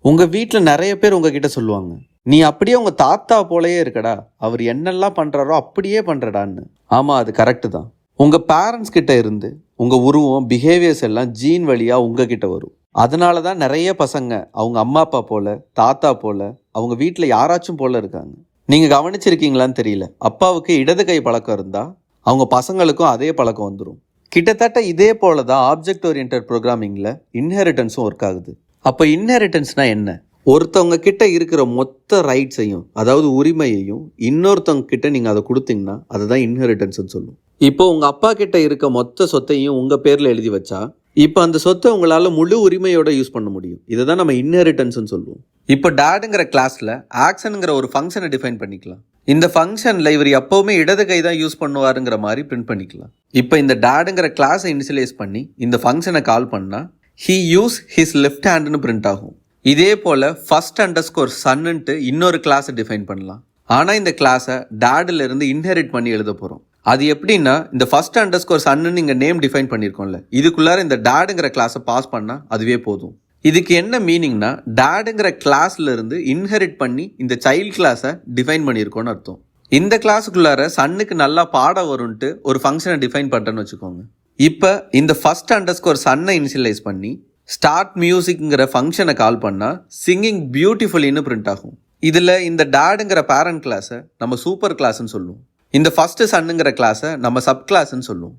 உங்க வீட்டில் நிறைய பேர் உங்ககிட்ட சொல்லுவாங்க, நீ அப்படியே உங்க தாத்தா போலயே இருக்கடா, அவர் என்னெல்லாம் பண்றாரோ அப்படியே பண்றடான்னு. ஆமா, அது கரெக்டு தான். உங்க பேரண்ட்ஸ் கிட்ட இருந்து உங்க உருவம், பிஹேவியர்ஸ் எல்லாம் ஜீன் வழியா உங்ககிட்ட வரும். அதனால தான் நிறைய பசங்க அவங்க அம்மா அப்பா போல, தாத்தா போல, அவங்க வீட்டில் யாராச்சும் போல இருக்காங்க. நீங்க கவனிச்சிருக்கீங்களான்னு தெரியல, அப்பாவுக்கு இடது கை பழக்கம் இருந்தா அவங்க பசங்களுக்கும் அதே பழக்கம் வந்துடும். கிட்டத்தட்ட இதே போல தான் ஆப்ஜெக்ட் ஓரியன்டட் ப்ரோக்ராமிங்ல இன்ஹெரிட்டன்ஸும் ஒர்க் ஆகுது. அப்போ இன்ஹெரிட்டன்ஸ்னா என்ன? ஒருத்தவங்க கிட்ட இருக்கிற மொத்த ரைட்ஸையும், அதாவது உரிமையையும் இன்னொருத்தவங்க கிட்ட நீங்க அதை கொடுத்தீங்கன்னா அதுதான் இன்ஹெரிட்டன்ஸ்னு சொல்லும். இப்போ உங்க அப்பா கிட்ட இருக்க மொத்த சொத்தையும் உங்க பேர்ல எழுதி வச்சா இப்போ அந்த சொத்தை உங்களால முழு உரிமையோட யூஸ் பண்ண முடியும். இதை தான் நம்ம இன்ஹெரிட்டன்ஸ்னு சொல்லுவோம். இப்போ டேடுங்கிற கிளாஸ்ல ஆக்ஷனுங்கிற ஒரு ஃபங்க்ஷனை டிஃபைன் பண்ணிக்கலாம். இந்த ஃபங்க்ஷன்ல இவர் எப்பவுமே இடது கை தான் யூஸ் பண்ணுவாருங்கிற மாதிரி பிரிண்ட் பண்ணிக்கலாம். இப்போ இந்த டேடுங்கிற கிளாஸை இனிஷியலைஸ் பண்ணி இந்த ஃபங்க்ஷனை கால் பண்ணா he use his left handன்னு பிரிண்ட் ஆகும். இதே போல ஃபர்ஸ்ட் அண்டர்ஸ்கோர் சன்னுன்ட்டு இன்னொரு கிளாஸை டிஃபைன் பண்ணலாம். ஆனால் இந்த கிளாஸை டேடில் இருந்து இன்ஹெரிட் பண்ணி எழுத போகிறோம். அது எப்படின்னா, இந்த ஃபர்ஸ்ட் அண்டர்ஸ்கோர் சன்னு நீங்கள் நேம் டிஃபைன் பண்ணியிருக்கோம்ல, இதுக்குள்ளார இந்த டேடுங்கிற கிளாஸை பாஸ் பண்ணால் அதுவே போதும். இதுக்கு என்ன மீனிங்னா, டேடுங்கிற கிளாஸ்ல இருந்து இன்ஹெரிட் பண்ணி இந்த சைல்ட் கிளாஸை டிஃபைன் பண்ணியிருக்கோன்னு அர்த்தம். இந்த கிளாஸுக்குள்ளார சன்னுக்கு நல்லா பாட வரும்ன்ட்டு ஒரு ஃபங்க்ஷனை டிஃபைன் பண்ணுறேன்னு வச்சுக்கோங்க. இப்போ இந்த ஃபர்ஸ்ட் அண்டர்ஸ்கோர் சன்னை இனிஷியலைஸ் பண்ணி ஸ்டார்ட் மியூசிக்ங்கிற ஃபங்க்ஷனை கால் பண்ணால் சிங்கிங் பியூட்டிஃபுல்லின்னு பிரிண்ட் ஆகும். இதில் இந்த டேடுங்கிற பேரண்ட் கிளாஸை நம்ம சூப்பர் கிளாஸ்ன்னு சொல்லுவோம். இந்த ஃபர்ஸ்ட் சன்னுங்கிற கிளாஸை நம்ம சப் கிளாஸ்ன்னு சொல்லுவோம்.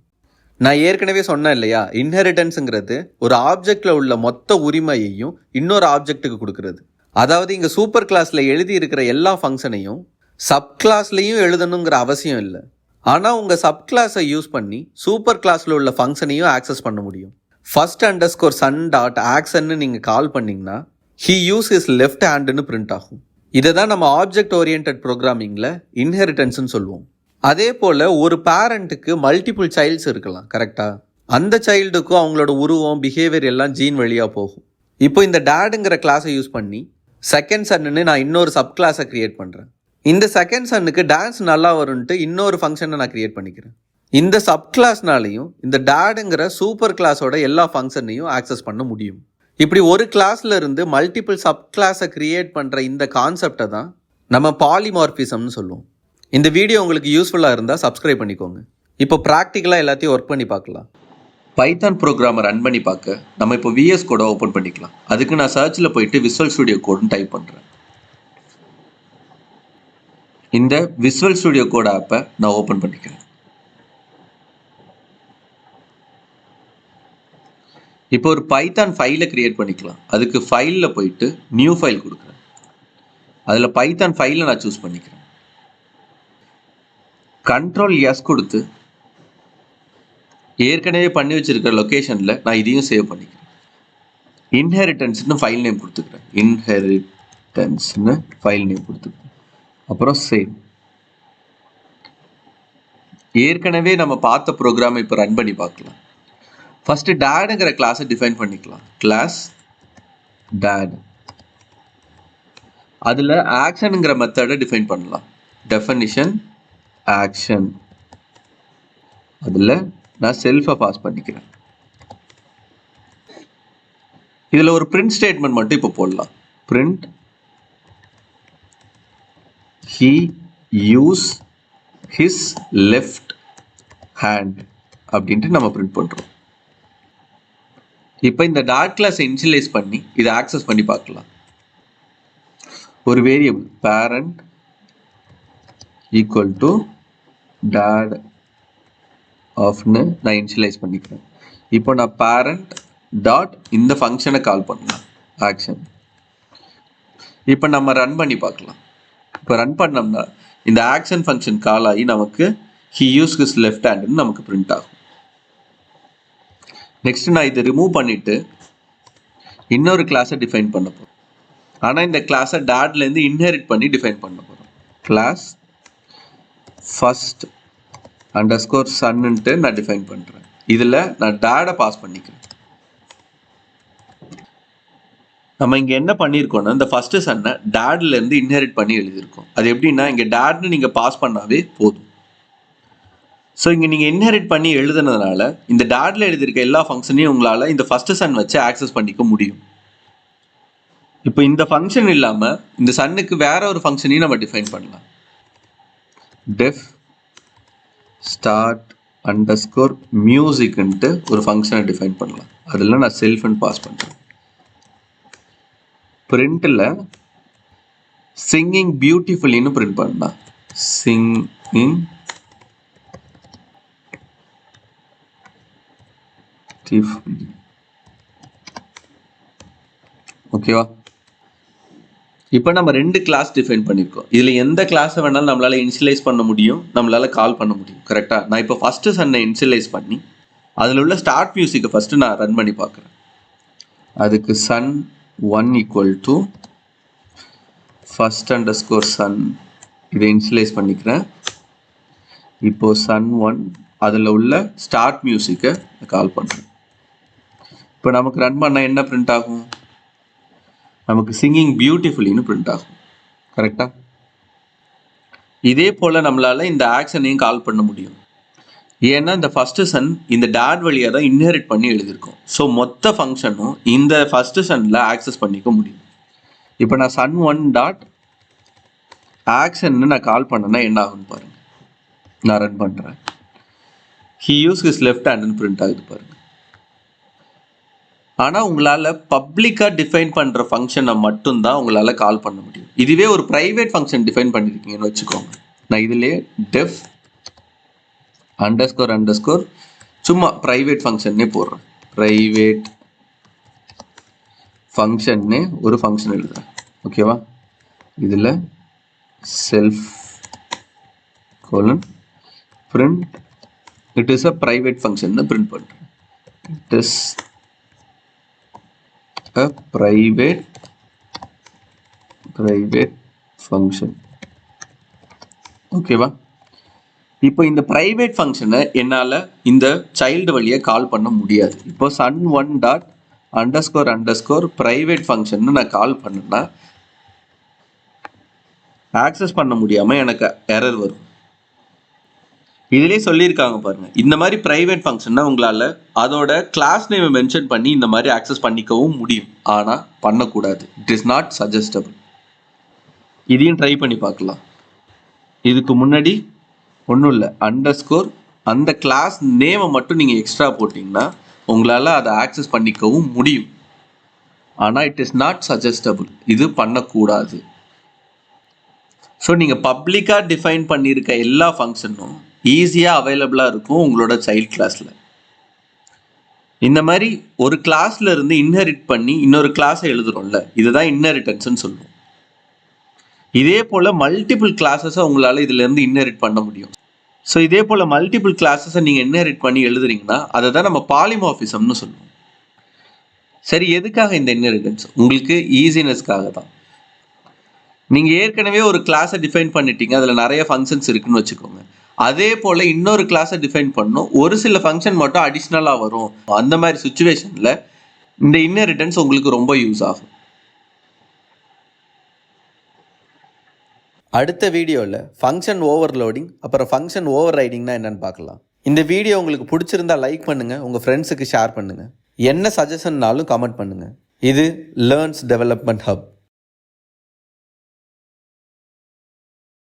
நான் ஏற்கனவே சொன்னேன் இல்லையா, இன்ஹெரிட்டன்ஸுங்கிறது ஒரு ஆப்ஜெக்டில் உள்ள மொத்த உரிமையையும் இன்னொரு ஆப்ஜெக்ட்டுக்கு கொடுக்கறது. அதாவது இங்கே சூப்பர் கிளாஸில் எழுதி இருக்கிற எல்லா ஃபங்க்ஷனையும் சப் கிளாஸ்லையும் எழுதணுங்கிற அவசியம் இல்லை. ஆனால் உங்கள் சப் கிளாஸை யூஸ் பண்ணி சூப்பர் கிளாஸில் உள்ள ஃபங்க்ஷனையும் ஆக்சஸ் பண்ண முடியும். ஃபர்ஸ்ட் அண்டர்ஸ்கோர் சன் டாட் ஆக்ஷன்னு நீங்கள் கால் பண்ணிங்கன்னா he use his லெஃப்ட் ஹேண்டுன்னு பிரிண்ட் ஆகும். இதை தான் நம்ம ஆப்ஜெக்ட் ஓரியன்டட் ப்ரோக்ராமிங்கில் இன்ஹெரிட்டன்ஸ்னு சொல்லுவோம். அதே போல் ஒரு பேரண்ட்டுக்கு மல்டிபிள் சைல்ட்ஸ் இருக்கலாம், கரெக்டாக? அந்த சைல்டுக்கும் அவங்களோட உருவம், பிஹேவியர் எல்லாம் ஜீன் வழியாக போகும். இப்போ இந்த டேடுங்கிற கிளாஸை யூஸ் பண்ணி செகண்ட் சன்னு நான் இன்னொரு சப் கிளாஸை க்ரியேட் பண்ணுறேன். இந்த செகண்ட் சன்னுக்கு டான்ஸ் நல்லா வரும்ன்ட்டு இன்னொரு ஃபங்க்ஷனை நான் க்ரியேட் பண்ணிக்கிறேன். இந்த சப் கிளாஸ்னாலையும் இந்த டேடுங்கிற சூப்பர் கிளாஸோட எல்லா ஃபங்க்ஷனையும் ஆக்சஸ் பண்ண முடியும். இப்படி ஒரு கிளாஸ்ல இருந்து மல்டிபிள் சப் கிளாஸை கிரியேட் பண்ணுற இந்த கான்செப்டை தான் நம்ம பாலிமார்பிசம்னு சொல்லுவோம். இந்த வீடியோ உங்களுக்கு யூஸ்ஃபுல்லாக இருந்தால் சப்ஸ்கிரைப் பண்ணிக்கோங்க. இப்போ ப்ராக்டிக்கலாக எல்லாத்தையும் ஒர்க் பண்ணி பார்க்கலாம். பைத்தான் ப்ரோக்ராமை ரன் பண்ணி பார்க்க நம்ம இப்போ விஎஸ் கோடை ஓப்பன் பண்ணிக்கலாம். அதுக்கு நான் சர்ச்சில் போயிட்டு விசுவல் ஸ்டுடியோ கோடுன்னு டைப் பண்ணுறேன். இந்த விசுவல் ஸ்டுடியோ கோட் ஆப்பை நான் ஓப்பன் பண்ணிக்கிறேன். இப்போ ஒரு பைத்தான் ஃபைலை கிரியேட் பண்ணிக்கலாம். அதுக்கு ஃபைலில் போயிட்டு நியூ ஃபைல் கொடுக்குறேன். அதில் பைத்தான் ஃபைலை நான் சூஸ் பண்ணிக்கிறேன். கண்ட்ரோல் எஸ் கொடுத்து ஏற்கனவே பண்ணி வச்சிருக்கிற லொக்கேஷனில் நான் இதையும் சேவ் பண்ணிக்கிறேன். இன்ஹெரிட்டன்ஸ்னு ஃபைல் நேம் கொடுத்துக்கிறேன். இன்ஹெரிட்டன்ஸ்னு ஃபைல் நேம் கொடுத்துக்கிறேன். அப்புறம் சேவ். ஏற்கனவே நம்ம பார்த்த ப்ரோக்ராம் இப்போ ரன் பண்ணி பார்க்கலாம். ஃபர்ஸ்ட் டேடுங்கிற கிளாஸை டிஃபைன் பண்ணிக்கலாம். Class dad. அதில் ஆக்ஷனுங்கிற மெத்தடை டிஃபைன் பண்ணலாம். Definition action. அதில் நான் செல்ஃபை பாஸ் பண்ணிக்கிறேன். இதில் ஒரு பிரிண்ட் ஸ்டேட்மெண்ட் மட்டும் இப்போ போடலாம். Print he use his left hand அப்படின்ட்டு நம்ம பிரிண்ட் பண்ணுறோம். இப்போ இந்த டாட் கிளாஸை இனிஷியலைஸ் பண்ணி இதை ஆக்சஸ் பண்ணி பார்க்கலாம். ஒரு variable parent equal to dot ஆஃப்னு நான் இனிஷியலைஸ் பண்ணிக்கிறேன். இப்போ நான் பேரண்ட் டாட் இந்த ஃபங்க்ஷனை கால் பண்ணலாம், ஆக்ஷன். இப்போ நம்ம ரன் பண்ணி பார்க்கலாம். இப்போ ரன் பண்ணோம்னா இந்த ஆக்ஷன் ஃபங்க்ஷன் கால் ஆகி நமக்கு he used his left handன்னு நமக்கு பிரிண்ட் ஆகும். நெக்ஸ்ட் நான் இதை ரிமூவ் பண்ணிட்டு இன்னொரு கிளாஸை டிஃபைன் பண்ண போகிறோம். ஆனால் இந்த கிளாஸை டேட்லேருந்து இன்ஹெரிட் பண்ணி டிஃபைன் பண்ண போகிறோம். கிளாஸ் ஃபர்ஸ்ட் அண்டர்ஸ்கோர் சன்னுன்ட்டு நான் டிஃபைன் பண்ணுறேன். இதில் நான் டேடை பாஸ் பண்ணிக்கிறேன். நம்ம இங்கே என்ன பண்ணியிருக்கோம்னா, இந்த ஃபர்ஸ்ட் சன்னை டேட்லேருந்து இன்ஹெரிட் பண்ணி எழுதியிருக்கோம். அது எப்படின்னா, இங்கே டேட்னு நீங்கள் பாஸ் பண்ணாவே போதும். ஸோ இங்கே நீங்கள் இன்ஹெரிட் பண்ணி எழுதுனதுனால இந்த டேட்டில் எழுதியிருக்க எல்லா ஃபங்க்ஷனையும் உங்களால் இந்த ஃபர்ஸ்ட் சன் வச்சு ஆக்சஸ் பண்ணிக்க முடியும். இப்போ இந்த ஃபங்க்ஷன் இல்லாமல் இந்த சன்னுக்கு வேற ஒரு ஃபங்க்ஷனையும் நம்ம டிஃபைன் பண்ணலாம். டெஃப் ஸ்டார்ட் அண்டர்ஸ்கோர் மியூசிக்ன்ட்டு ஒரு ஃபங்க்ஷனை டிஃபைன் பண்ணலாம். அதில் நான் செல்ஃப்னு பாஸ் பண்ணுறேன். பிரிண்டில் சிங்கிங் பியூட்டிஃபுல்லின்னு பிரிண்ட் பண்ணலாம். சிங்கிங் ஓகேவா? இப்போ நம்ம 2 கிளாஸ் டிஃபைன் பண்ணியிருக்கோம். இதில் எந்த கிளாஸை வேணாலும் நம்மளால் இனிஷியலைஸ் பண்ண முடியும், நம்மளால் கால் பண்ண முடியும். கரெக்டாக? நான் இப்போ ஃபஸ்ட்டு சன்னை இனிஷியலைஸ் பண்ணி அதில் உள்ள ஸ்டார்ட் மியூசிக்கை ஃபஸ்ட்டு நான் ரன் பண்ணி பார்க்குறேன். அதுக்கு son 1 equal to first underscore son இதை இனிஷியலைஸ் பண்ணிக்கிறேன். இப்போது சன் 1 அதில் உள்ள ஸ்டார்ட் மியூசிக்கை கால் பண்ணுறேன். இப்போ நமக்கு ரன் பண்ணால் என்ன பிரிண்ட் ஆகும்? நமக்கு சிங்கிங் பியூட்டிஃபுல்லின்னு பிரிண்ட் ஆகும். கரெக்டா? இதே போல் நம்மளால் இந்த ஆக்ஷனையும் கால் பண்ண முடியும். ஏன்னா இந்த ஃபஸ்ட்டு சன் இந்த டேட் வழியாக தான் இன்ஹெரிட் பண்ணி எழுதியிருக்கோம். ஸோ மொத்த ஃபங்க்ஷனும் இந்த ஃபஸ்ட்டு சன்னில் ஆக்சஸ் பண்ணிக்க முடியும். இப்போ நான் சன் 1 டாட் ஆக்ஷன்னு நான் கால் பண்ணேன்னா என்ன ஆகுன்னு பாருங்கள். நான் ரன் பண்ணுறேன். ஹி யூஸ் ஹிஸ் லெஃப்ட் ஹேண்டுன்னு பிரிண்ட் ஆகுது பாருங்கள். ஆனால் உங்களால் பப்ளிக்காக டிஃபைன் பண்ணுற ஃபங்க்ஷனை மட்டும்தான் உங்களால் கால் பண்ண முடியும். இதுவே ஒரு ப்ரைவேட் ஃபங்க்ஷன் டிஃபைன் பண்ணியிருக்கீங்கன்னு வச்சுக்கோங்க. நான் இதிலே டெஃப் அண்டர்ஸ்கோர் அண்டர்ஸ்கோர் சும்மா ப்ரைவேட் ஃபங்க்ஷன்னே போடுறேன். ப்ரைவேட் ஃபங்க்ஷன்னு ஒரு ஃபங்க்ஷன் எழுதுறேன். ஓகேவா? இதில் self colon print it is a private function பிரிண்ட் பண்ணுறேன். இட் இஸ் a private function. ஓகேவா? இப்போ இந்த பிரைவேட் ஃபங்க்ஷனை என்னால் இந்த சைல்டு வழியை கால் பண்ண முடியாது. இப்போ son 1 dot underscore underscore private function நான் கால் பண்ணேன்னா ஆக்சஸ் பண்ண முடியாமல் எனக்கு எரர் வரும். இதிலே சொல்லியிருக்காங்க பாருங்க, இந்த மாதிரி ப்ரைவேட் ஃபங்க்ஷன்னா உங்களால் அதோட கிளாஸ் நேமை மென்ஷன் பண்ணி இந்த மாதிரி ஆக்சஸ் பண்ணிக்கவும் முடியும். ஆனால் பண்ணக்கூடாது. It is not suggestible. இதையும் ட்ரை பண்ணி பார்க்கலாம். இதுக்கு முன்னாடி ஒன்றும் இல்லை, அண்டர்ஸ்கோர் அந்த கிளாஸ் நேமை மட்டும் நீங்கள் எக்ஸ்ட்ரா போட்டிங்கன்னா உங்களால் அதை ஆக்சஸ் பண்ணிக்கவும் முடியும். ஆனால் இட் இஸ் நாட் சஜஸ்டபிள். இது பண்ணக்கூடாது. ஸோ நீங்கள் பப்ளிக்காக டிஃபைன் பண்ணியிருக்க எல்லா ஃபங்க்ஷனும் ஈஸியாக அவைலபிளாக இருக்கும் உங்களோட சைல்ட் கிளாஸில். இந்த மாதிரி ஒரு கிளாஸில் இருந்து இன்ஹெரிட் பண்ணி இன்னொரு கிளாஸை எழுதுகிறோம்ல, இதுதான் இன்ஹெரிட்டன்ஸ்னு சொல்லுவோம். இதே போல் மல்டிபிள் கிளாஸஸை உங்களால் இதிலேருந்து இன்ஹெரிட் பண்ண முடியும். ஸோ இதே போல் மல்டிபிள் கிளாஸஸை நீங்கள் இன்ஹெரிட் பண்ணி எழுதுறீங்கன்னா அதை தான் நம்ம பாலிமார்ஃபிசம்னு சொல்லுவோம். சரி, எதுக்காக இந்த இன்ஹெரிட்டன்ஸ்? உங்களுக்கு ஈஸினஸ்க்காக தான். நீங்கள் ஏற்கனவே ஒரு கிளாஸை டிஃபைன் பண்ணிட்டீங்க, அதில் நிறைய ஃபங்க்ஷன்ஸ் இருக்குன்னு வச்சுக்கோங்க. அதே போல் இன்னொரு கிளாஸை டிஃபைன் பண்ணணும், ஒரு சில ஃபங்க்ஷன் மட்டும் அடிஷ்னலாக வரும். அந்த மாதிரி சுச்சுவேஷனில் இந்த இன்ஹெரிட்டன்ஸ் உங்களுக்கு ரொம்ப யூஸ் ஆகும். அடுத்த வீடியோவில் ஃபங்க்ஷன் ஓவர்லோடிங் அப்புறம் ஃபங்க்ஷன் ஓவர் ரைடிங்னா என்னன்னு பார்க்கலாம். இந்த வீடியோ உங்களுக்கு பிடிச்சிருந்தா லைக் பண்ணுங்கள், உங்கள் ஃப்ரெண்ட்ஸுக்கு ஷேர் பண்ணுங்கள். என்ன சஜஷன்னாலும் கமெண்ட் பண்ணுங்கள். இது லேர்ன்ஸ் டெவலப்மெண்ட் ஹப்.